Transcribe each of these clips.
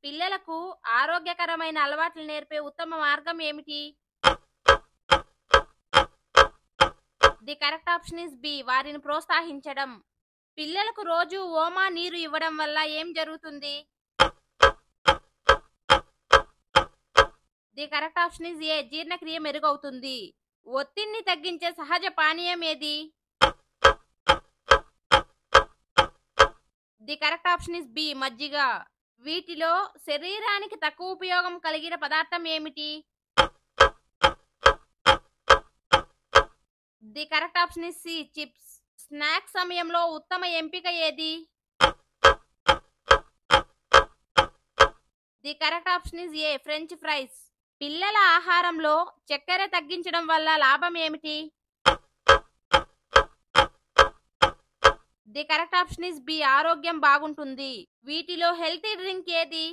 పిల్లలకు ఆరోగ్యకరమైన అలవాట్లు నేర్పే ఉత్తమ మార్గం ఏమిటి? The correct option is B. వారిని ప్రోత్సహించడం. పిల్లలకు రోజు ఓమా నీరు ఇవ్వడం వల్ల ఏం జరుగుతుంది? The correct option is A. జీర్ణక్రియ మెరుగవుతుంది. ఒత్తిడిని తగ్గించే సహజ పానీయం ఏది? The correct option is B. మజ్జిగ. వీటిలో శరీరానికి తక్కువ ఉపయోగం కలిగిన పదార్థం ఏమిటి? The correct option is C. Chips. Snack సమయంలో ఉత్తమ ఎంపిక ఏది? The correct option is A. French fries. పిల్లల ఆహారంలో చక్కెర తగ్గించడం వల్ల లాభం ఏమిటి? The correct option is B. ఆరోగ్యం బాగుంటుంది. వీటిలో హెల్తీ డ్రింక్ ఏది?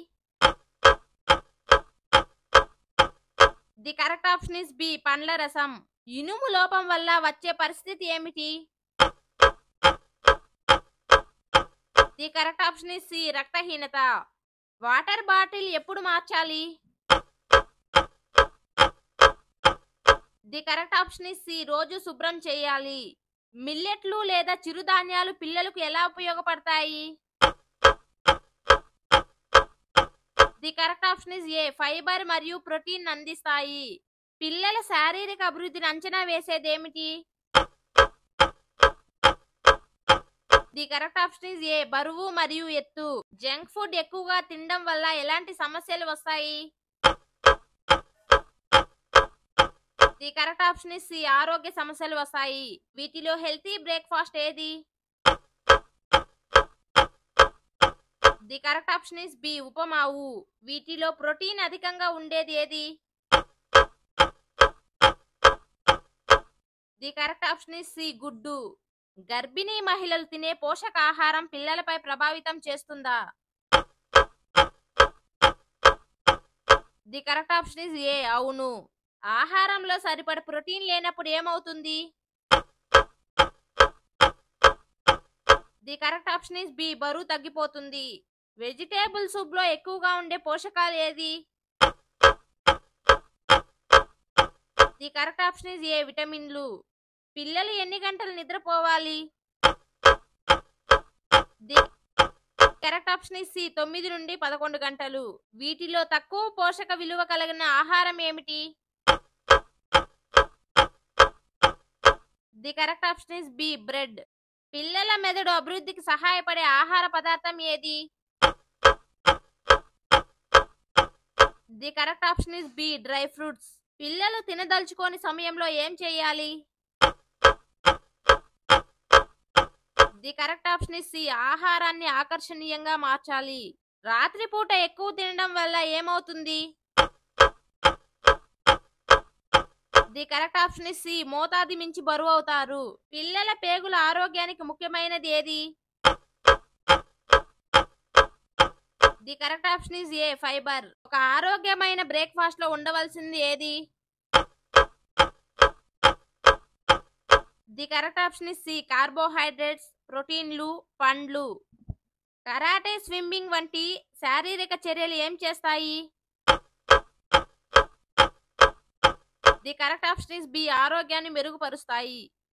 The correct option is B. పండ్ల రసం. ఇనుము లోపం వల్ల వచ్చే పరిస్థితి ఏమిటి? The correct option is C. రక్తహీనత. వాటర్ బాటిల్ ఎప్పుడు మార్చాలి? The correct option is C. రోజు శుభ్రం చేయాలి. మిల్లెట్లు లేదా చిరుధాన్యాలు పిల్లలకు ఎలా ఉపయోగపడతాయి? The correct option is A. Fibre మరియు ప్రోటీన్ అందిస్తాయి. పిల్లల శారీరక అభివృద్ధిని అంచనా వేసేది ఏమిటి? The correct option is A. బరువు మరియు ఎత్తు. జంక్ ఫుడ్ ఎక్కువగా తినడం వల్ల ఎలాంటి సమస్యలు వస్తాయి? The correct option is C. ఆరోగ్య సమస్యలు వస్తాయి. వీటిలో హెల్తీ బ్రేక్ఫాస్ట్ ఏది? The correct option is B. ఉపమావు. వీటిలో ప్రోటీన్ అధికంగా ఉండేది ఏది? The correct option is C. గుడ్డు. గర్భిణీ మహిళలు తినే పోషకాహారం పిల్లలపై ప్రభావితం చేస్తుందా? The correct option is A. అవును. ఆహారంలో సరిపడ ప్రోటీన్ లేనప్పుడు ఏమవుతుంది? The correct option is B. బరువు తగ్గిపోతుంది. వెజిటేబుల్ సూప్ లో ఎక్కువగా ఉండే పోషకాలు ఏది? ది కరెక్ట్ ఆప్షన్ ఇస్ ఏ. విటమిన్లు. పిల్లలు ఎన్ని గంటలు నిద్రపోవాలి? The correct option is C. 9 నుండి 11 గంటలు. వీటిలో తక్కువ పోషక విలువ కలిగిన ఆహారం ఏమిటి? The correct option is B. Bread. పిల్లల మెదడు అభివృద్ధికి సహాయపడే ఆహార పదార్థం ఏది? The correct option is B. Dry fruits. పిల్లలు తినదలుచుకోని సమయంలో ఏం చేయాలి? The correct option is C. ఆహారాన్ని ఆకర్షణీయంగా మార్చాలి. రాత్రిపూట ఎక్కువ తినడం వల్ల ఏమవుతుంది? The correct option is C. మోతాదు మించి బరువు అవుతారు. పిల్లల పేగుల ఆరోగ్యానికి ముఖ్యమైనది ఏది? The correct option is A. Fibre. ఒక ఆరోగ్యమైన బ్రేక్ఫాస్ట్ లో ఉండవలసింది ఏది? The correct option is C. Carbohydrates, ప్రోటీన్లు, పండ్లు. కరాటే, స్విమ్మింగ్ వంటి శారీరక చర్యలు ఏం చేస్తాయి? The correct option is B. ఆరోగ్యాన్ని మెరుగుపరుస్తాయి.